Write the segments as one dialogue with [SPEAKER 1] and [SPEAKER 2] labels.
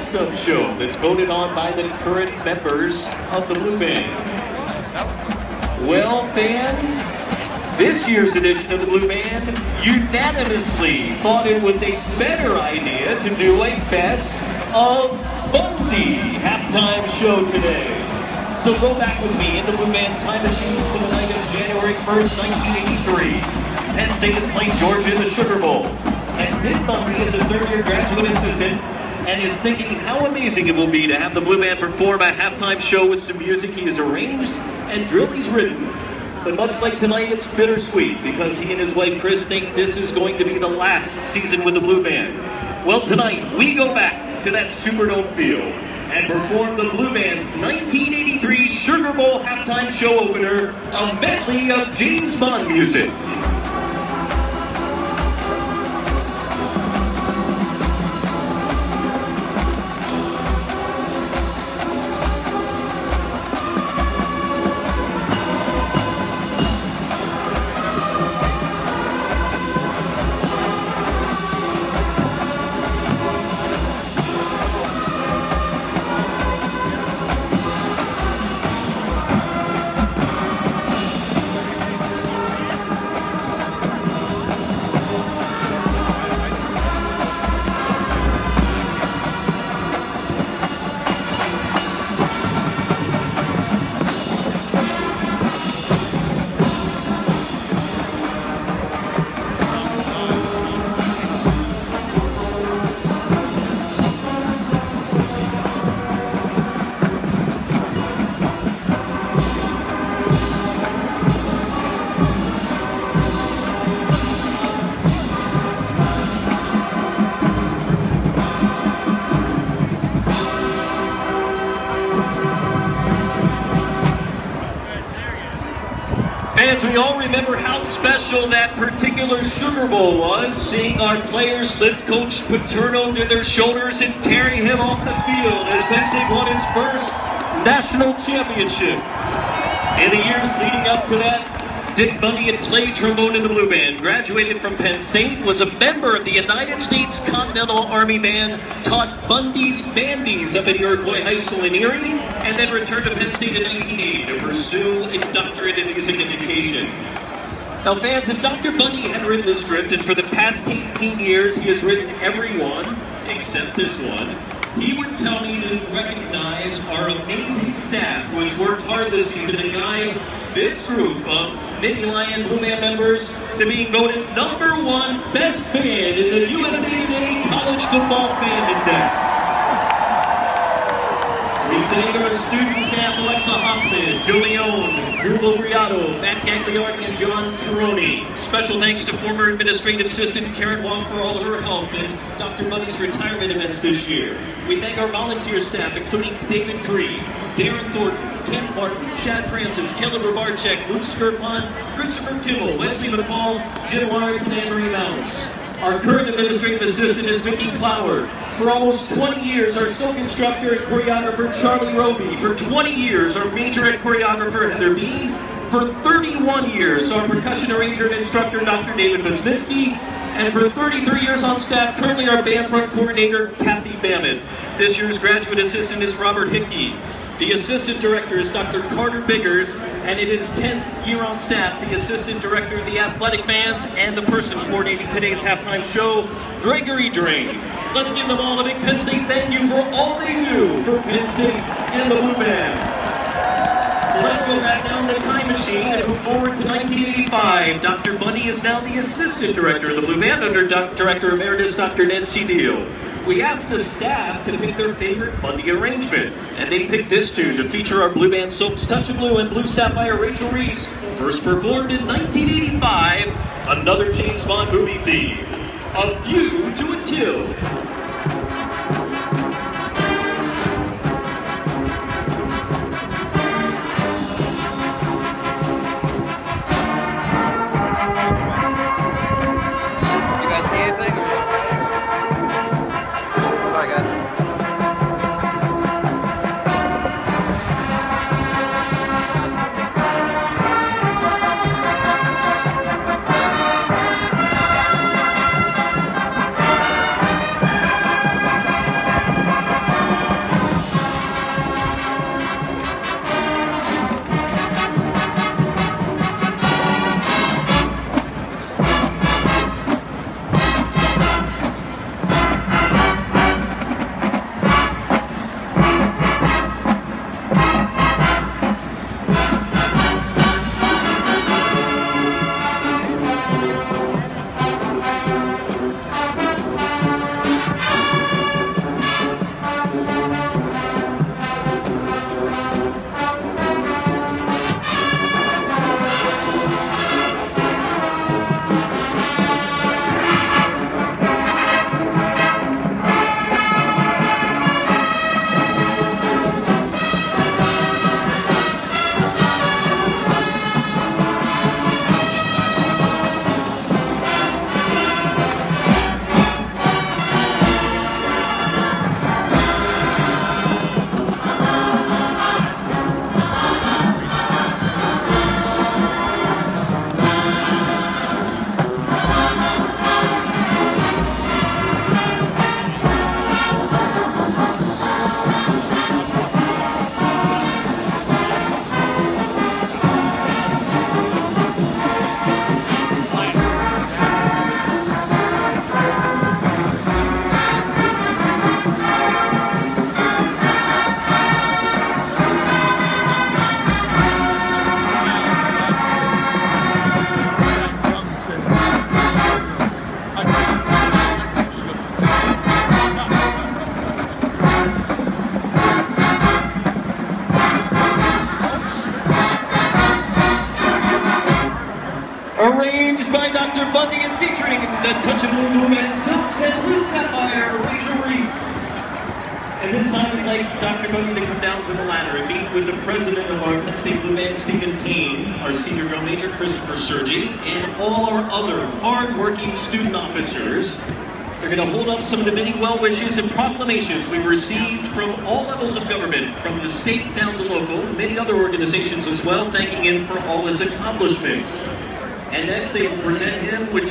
[SPEAKER 1] best of show that's voted on by the current members of the Blue Band? Well, fans, this year's edition of the Blue Band unanimously thought it was a better idea to do a Best of Bundy halftime show today. So go back with me in the Blue Band time machine to the night of January 1st, 1983. Penn State is playing Georgia in the Sugar Bowl. And Dick Bundy is a third-year graduate assistant and is thinking how amazing it will be to have the Blue Band perform a halftime show with some music he has arranged and drill he's written. But much like tonight, it's bittersweet because he and his wife Chris think this is going to be the last season with the Blue Band. Well, tonight we go back to that Superdome field and perform the Blue Band's 1983 Sugar Bowl halftime show opener, a medley of James Bond music. Fans, we all remember how special that particular Sugar Bowl was, seeing our players lift Coach Paterno to their shoulders and carry him off the field as Penn State won its first national championship. In the years leading up to that, Dick Bundy had played trombone in the Blue Band, graduated from Penn State, was a member of the United States Continental Army Band, taught Bundy's bandies up at Iroquois High School in Erie, and then returned to Penn State in 1980 to pursue a doctorate in music education. Now fans, if Dr. Bundy had written the script, and for the past 18 years he has written every one, except this one, he would tell me to recognize our amazing staff who has worked hard this season and guide this group of Nittany Lion Blue Band members to being voted #1 best band in the USA Today College Football Band Index. We thank our student staff, Alexa Hoffman, Joe Leone, Drew Logriato, Matt Gagliardi, and John Taroni. Special thanks to former administrative assistant Karen Wong for all her help in Dr. Bundy's retirement events this year. We thank our volunteer staff, including David Cree, Darren Thornton, Ken Martin, Chad Francis, Kelly Babarczyk, Luke Skirpon, Christopher Kimmel, Wesley McCall, Jim Lawrence, and Anne Marie Mounts. Our current administrative assistant is Vicki Clower. For almost 20 years, our silk instructor and choreographer, Charlie Roby. For 20 years, our majorette choreographer, Heather B. For 31 years, our percussion arranger and instructor, Dr. David Wisniewski. And for 33 years on staff, currently our band front coordinator, Kathy Bammett. This year's graduate assistant is Robert Hickey. The assistant director is Dr. Carter Biggers, and it is 10th year on staff, the assistant director of the athletic bands and the person coordinating today's halftime show, Gregory Drain. Let's give them all a big Penn State thank you for all they do for Penn State and the Blue Band. So let's go back down the time machine and move forward to 1985. Dr. Bundy is now the assistant director of the Blue Band under Director Emeritus Dr. Ned C. Deal. We asked the staff to pick their favorite Bundy arrangement, and they picked this tune to feature our Blue Band Silk's Touch of Blue and Blue Sapphire Rachel Reese, first performed in 1985, another James Bond movie theme, A View to a Kill. Bundy, and featuring the Touch of Blue Movement, Silks and Blue Sapphire, Rachel Reese. And this time we'd like Dr. Bundy to come down from the ladder and meet with the president of our Penn State Blue Band, Stephen Penn, our senior drum major, Christopher Sergi, and all our other hard-working student officers. They're going to hold up some of the many well wishes and proclamations we received from all levels of government, from the state down to local, many other organizations as well, thanking him for all his accomplishments. And next they will present him, which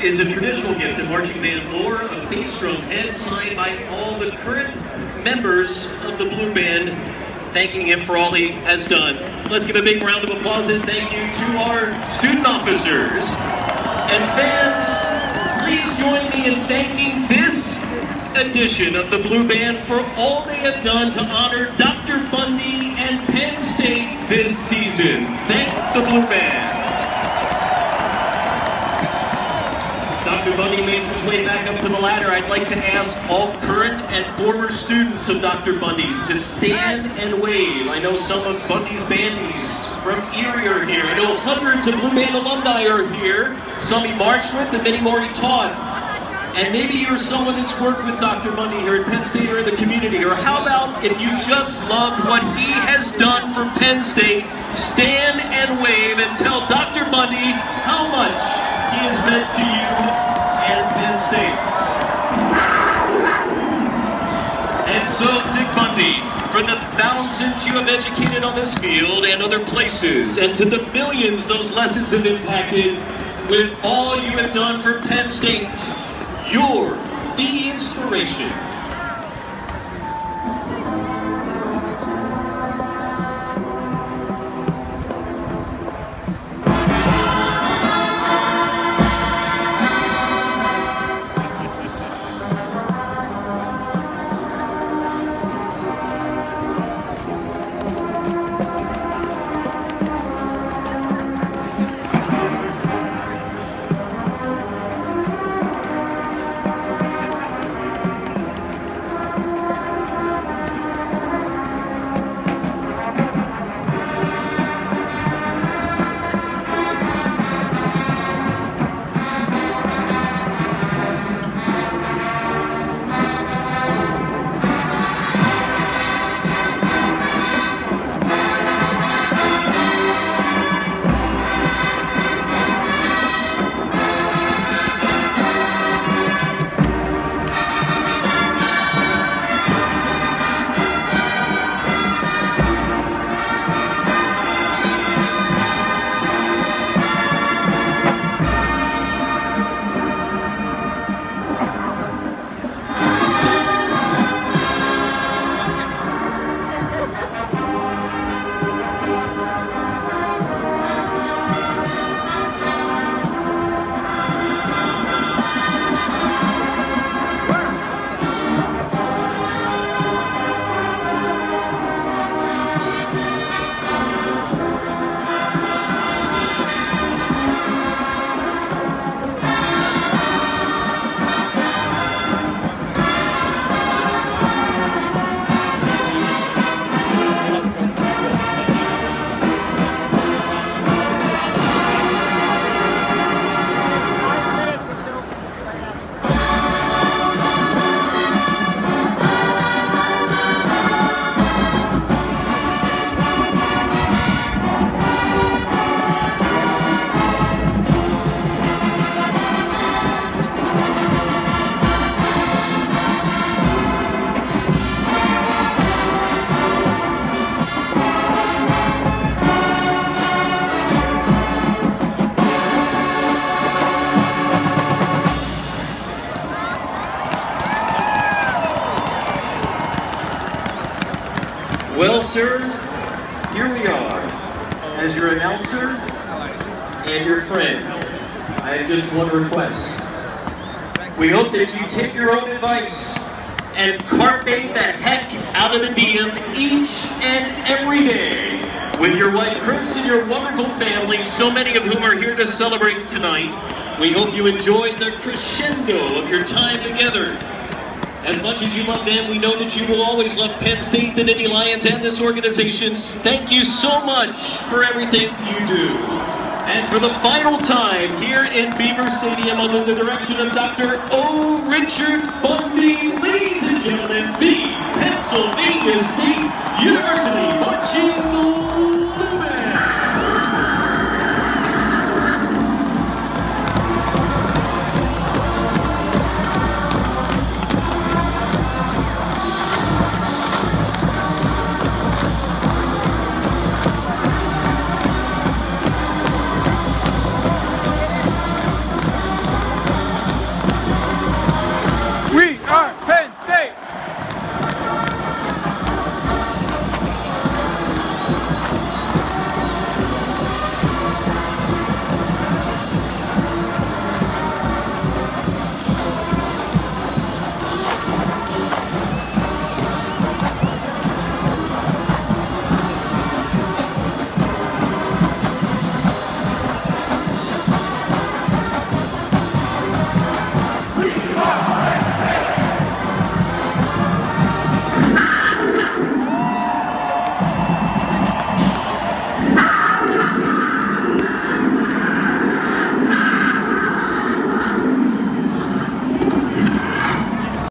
[SPEAKER 1] is a traditional gift of marching band lore, a bass drum head signed by all the current members of the Blue Band, thanking him for all he has done. Let's give a big round of applause and thank you to our student officers. And fans, please join me in thanking this edition of the Blue Band for all they have done to honor Dr. Bundy and Penn State this season. Thank the Blue Band. Dr. Bundy makes his way back up to the ladder. I'd like to ask all current and former students of Dr. Bundy's to stand and wave. I know some of Bundy's bandies from Erie are here. I know hundreds of Blue Band alumni are here. Some he marched with and many more he taught. And maybe you're someone that's worked with Dr. Bundy here at Penn State or in the community. Or how about if you just loved what he has done for Penn State, stand and wave and tell Dr. Bundy how much he has meant to you and Penn State. And so, Dick Bundy, for the thousands you have educated on this field and other places, and to the millions those lessons have impacted, with all you have done for Penn State, you're the inspiration. Well, sir, here we are, as your announcer and your friend. I have just one request. We hope that you take your own advice and carpe the heck out of the diem each and every day with your wife Chris and your wonderful family, so many of whom are here to celebrate tonight. We hope you enjoyed the crescendo of your time together. As much as you love them, we know that you will always love Penn State, the Nittany Lions, and this organization. Thank you so much for everything you do. And for the final time here in Beaver Stadium under the direction of Dr. O. Richard Bundy, ladies and gentlemen, the Pennsylvania State University